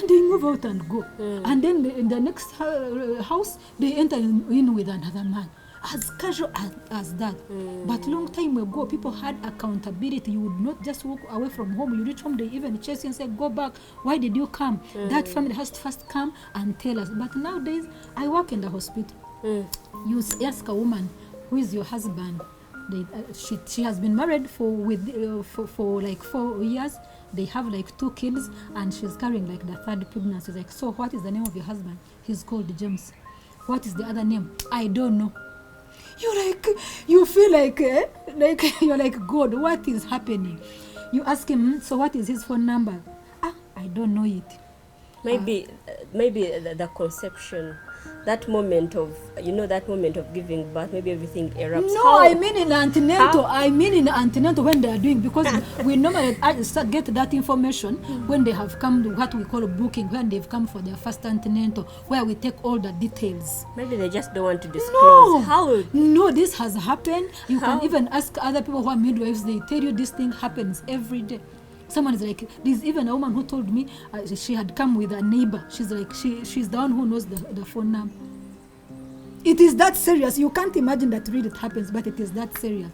and they move out and go. And then in the next house, they enter in with another man. As casual as that. But long time ago, people had accountability. You would not just walk away from home. You reach home, they even chase you and say, go back. Why did you come? That family has to first come and tell us. But nowadays, I work in the hospital. You ask a woman, who is your husband? She has been married for like 4 years. They have like 2 kids, and she's carrying like the 3rd pregnancy. Like, so what is the name of your husband? He's called James. What is the other name? I don't know. You feel like you're like, God, what is happening? You ask him, so what is his phone number? I don't know it. Maybe the conception, that moment of giving birth, maybe everything erupts. No, I mean in antenatal when they are doing, because we normally get that information when they have come to what we call booking, when they've come for their first antenatal, where we take all the details. Maybe they just don't want to disclose. No, this has happened. You can even ask other people who are midwives. They tell you this thing happens every day. Someone is like, there's even a woman who told me she had come with a neighbor. She's like, she's the one who knows the phone number. It is that serious. You can't imagine that really it happens, but it is that serious.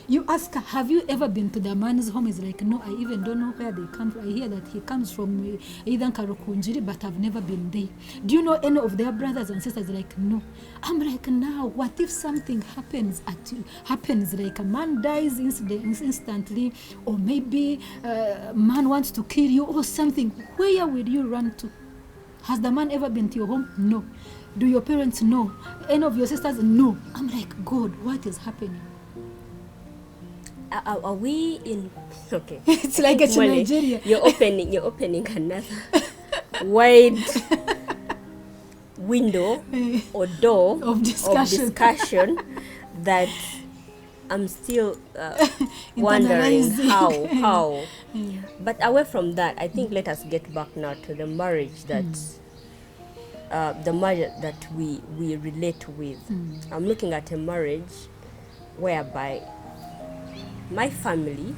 You ask her, have you ever been to the man's home? He's like, no, I even don't know where they come from. I hear that he comes from either Karukunjiri, but I've never been there. Do you know any of their brothers and sisters? Like, no. I'm like, now, what if something happens like a man dies instantly, or maybe a man wants to kill you or something? Where will you run to? Has the man ever been to your home? No. Do your parents know? Any of your sisters? No. I'm like, God, what is happening? Are we in? Okay. It's like it's Nigeria. You're opening another wide window or door of discussion that I'm still wondering how. Yeah. But away from that, I think let us get back now to the marriage that we relate with. I'm looking at a marriage whereby my family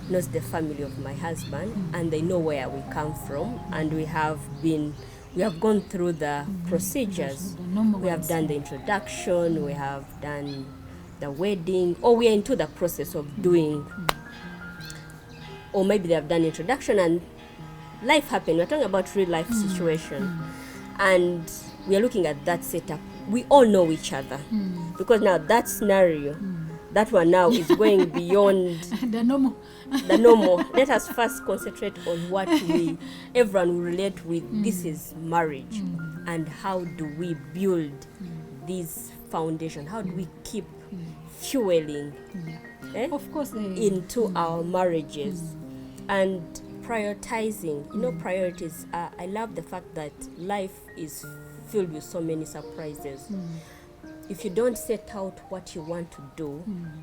knows the family of my husband, and they know where we come from, and we have gone through the procedures. We have done the introduction, we have done the wedding, or we are into the process of doing, or maybe they have done introduction and life happened. We're talking about real life situation, and we are looking at that setup. We all know each other, because now that scenario, that one now is going beyond the normal. Let us first concentrate on what everyone will relate with. This is marriage, and how do we build this foundation? How do we keep fueling of course, into our marriages and prioritizing? Priorities. I love the fact that life is filled with so many surprises. If you don't set out what you want to do,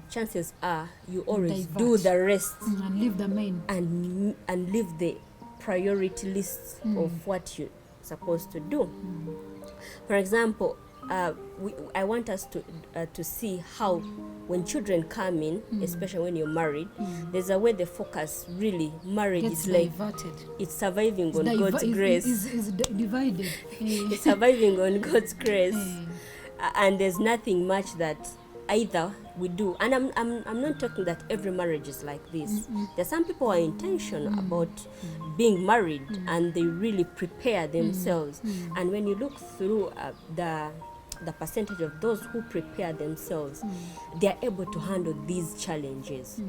chances are you always do the rest and leave the main and leave the priority list of what you're supposed to do. For example, I want us to see how when children come in, especially when you're married, there's a way the focus really, marriage is like diverted. It's surviving on God's grace. It's divided. It's surviving on God's grace. And there's nothing much that either we do. And I'm not talking that every marriage is like this. There's some people who are intentional about being married, and they really prepare themselves. And when you look through the percentage of those who prepare themselves, they are able to handle these challenges.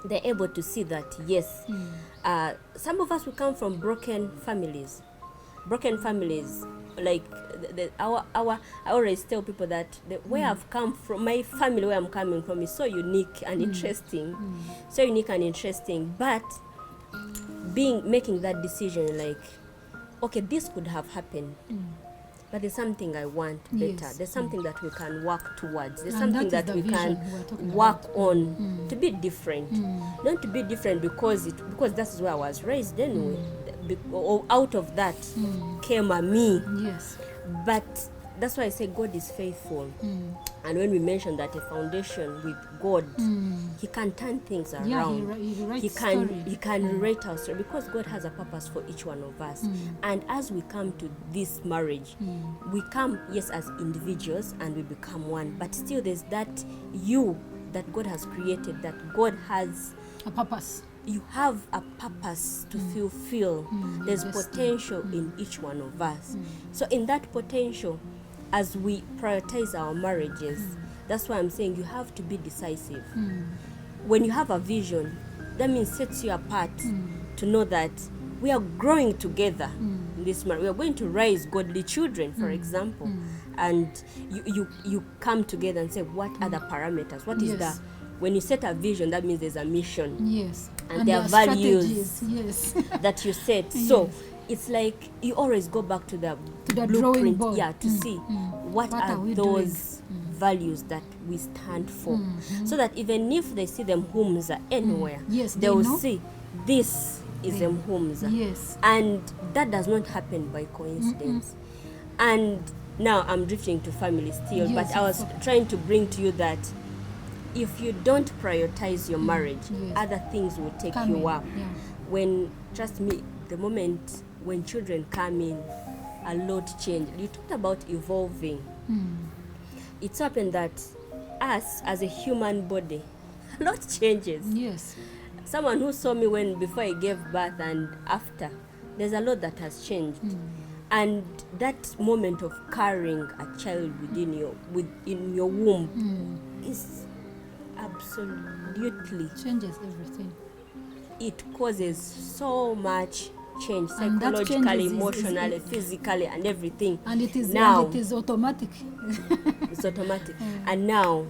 They're able to see that, yes, some of us, we come from broken families. Like I always tell people that where I've come from, my family, where I'm coming from, is so unique and interesting, But making that decision, like, okay, this could have happened, but there's something I want better. Yes. There's something that we can work towards. There's something that we can work on to be different. Not to be different because that's where I was raised anyway. Out of that came a me. Yes. But that's why I say God is faithful. And when we mention that a foundation with God, He can turn things around. Yeah, he writes He can story. He can write our story, because God has a purpose for each one of us. And as we come to this marriage, we come, yes, as individuals, and we become one. But still, there's that you that God has created, that God has A purpose. you have a purpose to fulfill. There's potential in each one of us. So in that potential, as we prioritize our marriages, that's why I'm saying you have to be decisive. When you have a vision, that means sets you apart to know that we are growing together in this marriage. We are going to raise godly children, for example. And you come together and say, what are the parameters? What is Yes. when you set a vision, that means there's a mission. Yes. And there are values strategies. Yes. that you set. So Yes. it's like you always go back to the drawing blueprint, board. to see what are are we those values that we stand for, so that even if they see them Humza anywhere, Yes, they they will know. see this is them Humza. Yes. And that does not happen by coincidence. And now I'm drifting to family still, Yes, but I was of trying to bring to you that if you don't prioritize your marriage, yes. other things will take Come you in, up. yeah. When, trust me, the moment when children come in, a lot change. You talked about evolving. It's happened that us as a human body, a lot changes. Yes. Someone who saw me before I gave birth and after, there's a lot that has changed. And that moment of carrying a child within your womb is absolutely, Changes everything. it causes so much change, And that psychologically, changes emotionally, physically, and everything. And it is now and it is automatic. it's automatic. And now,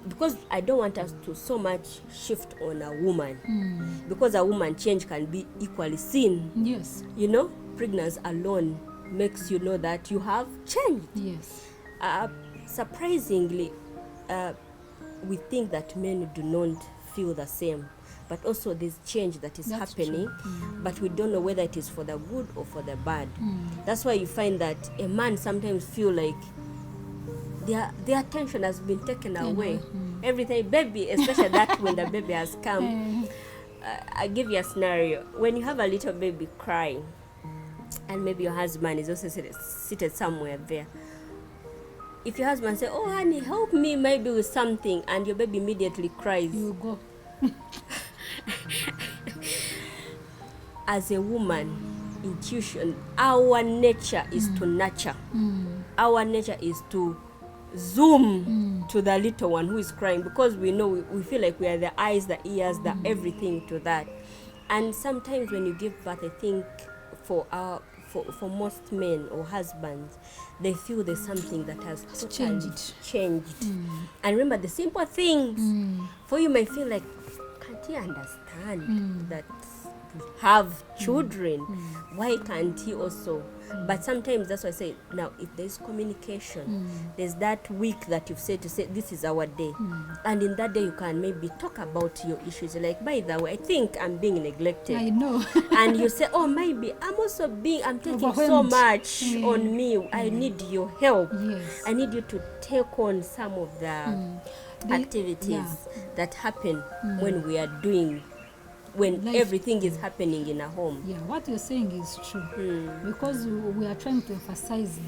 because I don't want us to so much shift on a woman, because a woman change can be equally seen. Yes. Pregnancy alone makes you know that you have changed. Yes. Surprisingly, we think that men do not feel the same, but also there's change that is That's happening, but we don't know whether it is for the good or for the bad. That's why you find that a man sometimes feel like their attention has been taken away. Everything, baby, especially that when the baby has come. I give you a scenario. When you have a little baby crying, and maybe your husband is also seated somewhere there. If your husband says, "Oh, honey, help me maybe with something," and your baby immediately cries, You go. as a woman, intuition, our nature is to nurture. Our nature is to zoom to the little one who is crying, because we know we feel like we are the eyes, the ears, the everything to that. And sometimes when you give birth, I think for most men or husbands, they feel there's something that has totally changed. And remember, the simple things for you may feel like, can't he understand that we have children? Why can't he also? But sometimes that's why I say, now if there's communication, there's that week that you've said to say, this is our day. And in that day you can maybe talk about your issues. Like, by the way, I think I'm being neglected. I know. And you say, oh, maybe I'm taking so Overwhelmed. much on me. I need your help. Yes. I need you to take on some of the activities that happen when we are doing, when Life. everything is happening in a home. Yeah, what you're saying is true. Because we are trying to emphasize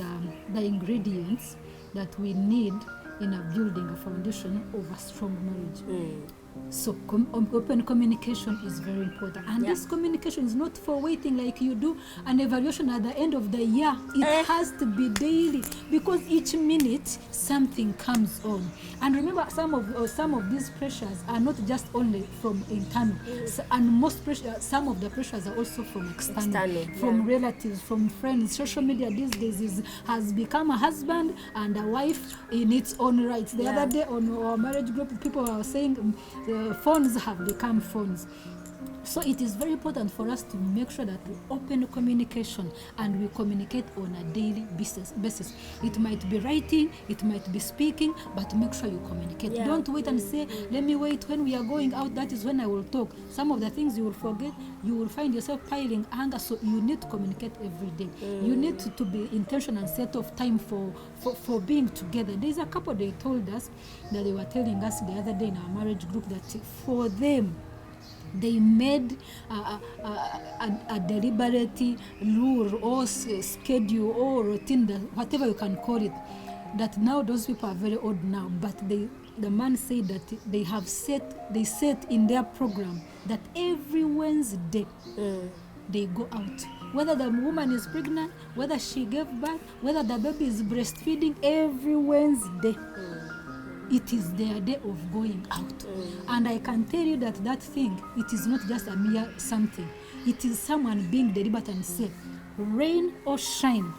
the ingredients that we need in building a foundation of a strong marriage. So open communication is very important. And this communication is not for waiting like you do an evaluation at the end of the year. It has to be daily, because each minute something comes on. And remember, some of these pressures are not just only from internal. And some of the pressures are also from external. From relatives, from friends. Social media these days has become a husband and a wife in its own rights. The other day on our marriage group, people were saying phones have become phones. So it is very important for us to make sure that we open communication and we communicate on a daily basis. It might be writing, it might be speaking, but make sure you communicate. Yeah. Don't wait and say, let me wait when we are going out, that is when I will talk. Some of the things you will forget, you will find yourself piling anger, so you need to communicate every day. You need to be intentional and set off time for being together. There's a couple, they told us that they were telling us the other day in our marriage group that for them, they made a deliberate rule or schedule or routine, that whatever you can call it, that now those people are very old now, but the man said that they set in their program that every Wednesday they go out. Whether the woman is pregnant, whether she gave birth, whether the baby is breastfeeding, every Wednesday it is their day of going out. And I can tell you that thing, it is not just a mere something. It is someone being deliberate and say, rain or shine,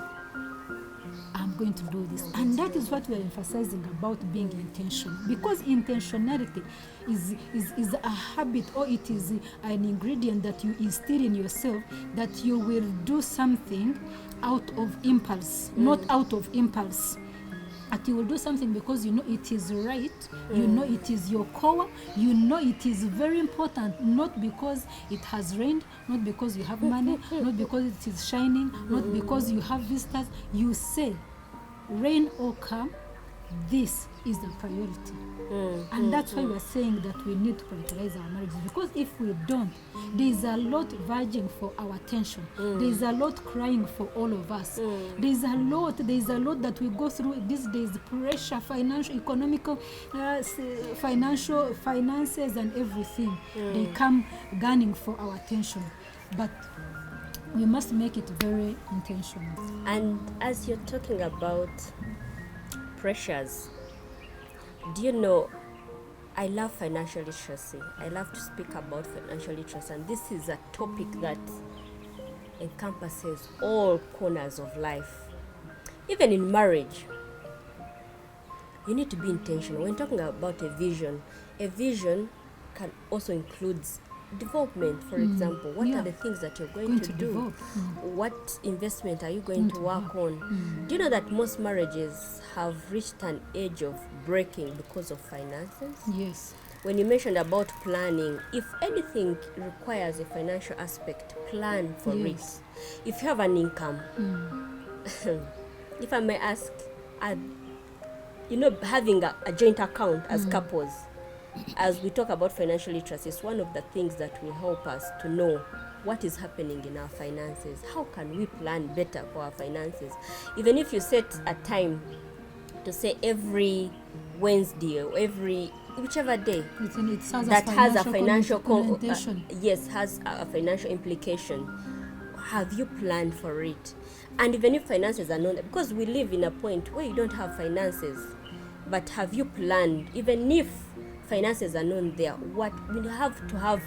I'm going to do this. And that is what we are emphasizing about being intentional. Because intentionality is a habit, or it is an ingredient that you instill in yourself, that you will do something out of impulse, not out of impulse. That you will do something because you know it is right, you know it is your core, you know it is very important, not because it has rained, not because you have money, not because it is shining, not because you have visitors. You say, rain or come, this is the priority. And that's why we're saying that we need to prioritize our marriages, because if we don't, there is a lot verging for our attention. There is a lot crying for all of us. There is a lot that we go through these days, pressure, financial, economical, finances and everything. They come gunning for our attention. But we must make it very intentional. And as you're talking about pressures, do you know, I love financial literacy. I love to speak about financial literacy, and this is a topic that encompasses all corners of life. Even in marriage, you need to be intentional. When talking about a vision can also include development. For example, what are the things that you're going to do? What investment are you going to work on? Do you know that most marriages have reached an age of breaking because of finances? Yes. When you mentioned about planning, if anything requires a financial aspect, plan for it. If you have an income, if I may ask, having a joint account as couples, as we talk about financial literacy, is one of the things that will help us to know what is happening in our finances. How can we plan better for our finances? Even if you set a time to say every Wednesday or whichever day that has a financial has a financial implication, have you planned for it? And even if finances are not, because we live in a point where you don't have finances, but have you planned? Even if finances are not there, what we have to have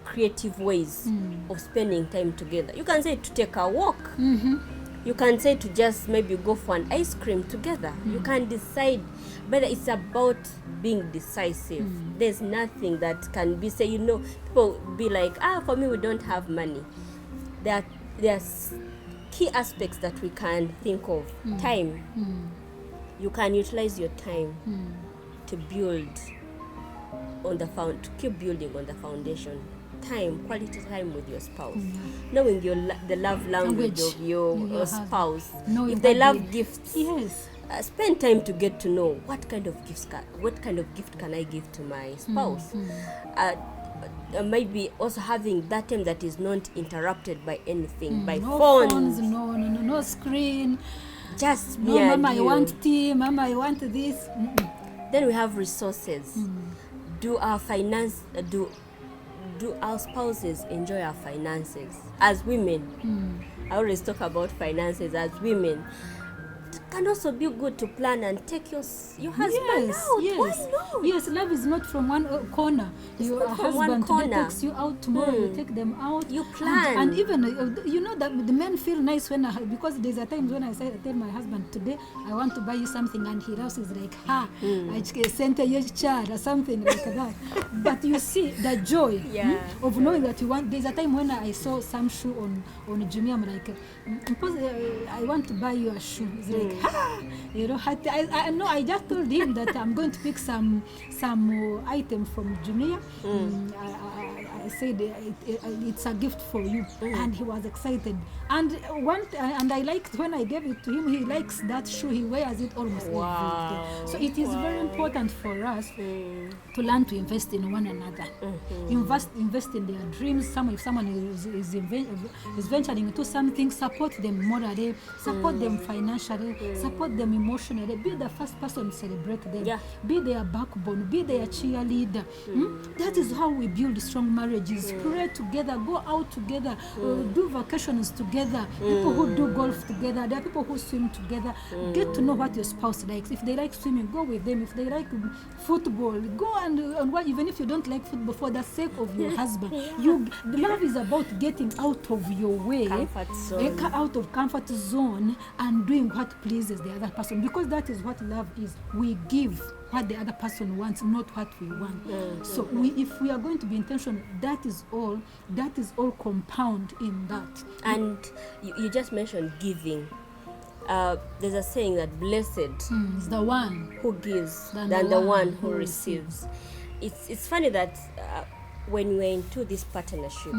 creative ways of spending time together. You can say to take a walk. You can say to just maybe go for an ice cream together. You can decide, but it's about being decisive. There's nothing that can be say, people be like, for me we don't have money. There's key aspects that we can think of. Time. You can utilize your time to build to keep building on the foundation. Time, quality time with your spouse. Knowing the love language of your spouse. If they love gifts, spend time to get to know what kind of gift can I give to my spouse. Maybe also having that time that is not interrupted by anything, by phones. No screen. Just no, Mama, I want tea. Mama, I want this. Then we have resources. Do our spouses enjoy our finances? As women, I always talk about finances as women. can also be good to plan and take your husband out. Why not? Yes, love is not from one corner. Your not from one husband today corner. takes you out, tomorrow you take them out. You plan. And even, you know, that the men feel nice when because there's a times when I tell my husband, today I want to buy you something, and he else is like, I sent a child or something like that. But you see the joy of knowing that you want. There's a time when I saw some shoe on Jimmy, I'm like, I want to buy you a shoe. It's like, you know, I know. I just told him that I'm going to pick some item from Jumia. I said it's a gift for you, and he was excited. And I liked when I gave it to him. He likes that shoe. He wears it almost every day. So it is very important for us to learn to invest in one another. Invest in their dreams. If someone is venturing into something, support them morally, support them financially, support them emotionally. Be the first person to celebrate them. Be their backbone. Be their cheerleader. That is how we build strong marriages. Pray together. Go out together. Do vacations together. People who do golf together. There are people who swim together. Get to know what your spouse likes. If they like swimming, go with them. If they like football, go and what. Even if you don't like football, for the sake of your husband, love is about getting out of your way, out of comfort zone, and doing what pleases the other person. Because that is what love is. We give what the other person wants, not what we want. So if we are going to be intentional, that is all compound in that. And you just mentioned giving. There's a saying that blessed is the one who gives than the one who receives. It's funny that when we're into this partnership,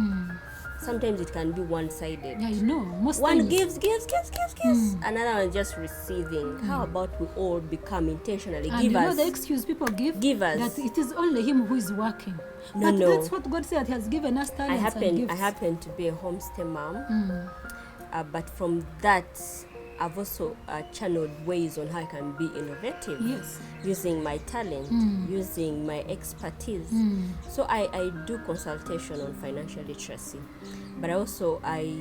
sometimes it can be one-sided. Yeah, you know, most one times. gives, another one just receiving. How about we all become intentionally And givers? you know the excuse people give? Us. That it is only him who is working. No. That's what God said. He has given us talents and gifts. I happen to be a homestay mom, but from that, I've also channeled ways on how I can be innovative, using my talent, using my expertise. So I do consultation on financial literacy, but also I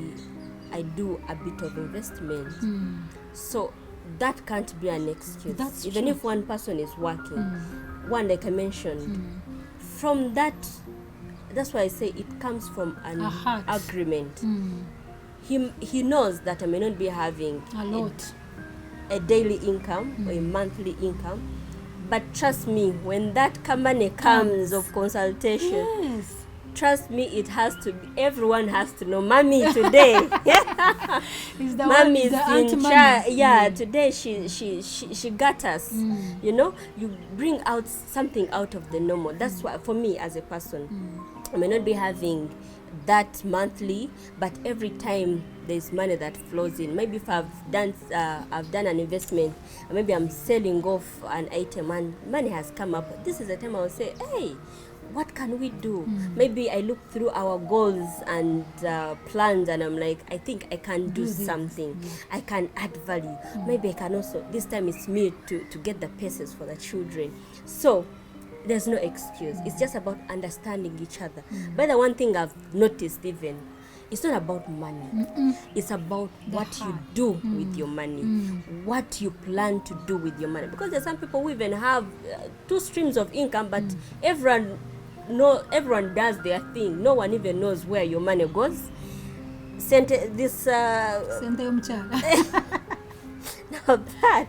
do a bit of investment. So that can't be an excuse. Even if one person is working, one, like I mentioned, from that's why I say it comes from an agreement. He knows that I may not be having a daily income or a monthly income, but trust me, when that money comes of consultation, trust me, it has to be, everyone has to know, mommy today mommy is in charge. Today she got us. You know, you bring out something out of the normal. That's why for me as a person, I may not be having that monthly, but every time there's money that flows in. Maybe if I've done an investment, maybe I'm selling off an item and money has come up, this is the time I'll say, hey, what can we do? Maybe I look through our goals and plans, and I'm like, I think I can do something. I can add value. Maybe I can also, this time it's me to get the pieces for the children. So there's no excuse. It's just about understanding each other. But the one thing I've noticed, even, it's not about money. It's about what you do with your money, what you plan to do with your money. Because there's some people who even have 2 streams of income, but everyone does their thing. No one even knows where your money goes. Now that,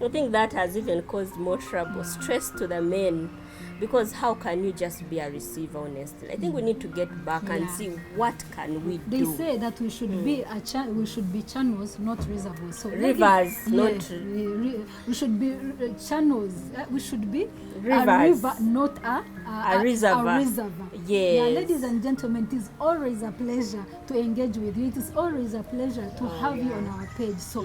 I think that has even caused more trouble, stress to the men, because how can you just be a receiver, honestly? I think we need to get back and see what can we do. They say that we should be we should be channels, not reservoirs. So rivers, we should be channels. We should be rivers. A river, not a reservoir. Yes. Yeah, ladies and gentlemen, it is always a pleasure to engage with you. It is always a pleasure to have you on our page. So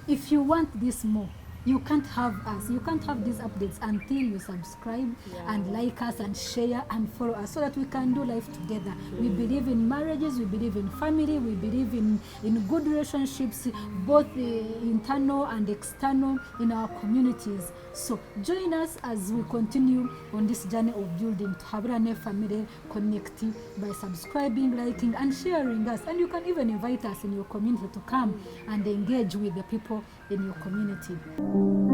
if you want this more, you can't have us. You can't have these updates until you subscribe and like us and share and follow us, so that we can do life together. We believe in marriages, we believe in family, we believe in good relationships, both internal and external in our communities. So join us as we continue on this journey of building Tuhaburane Family Connect by subscribing, liking and sharing us. And you can even invite us in your community to come and engage with the people in your community.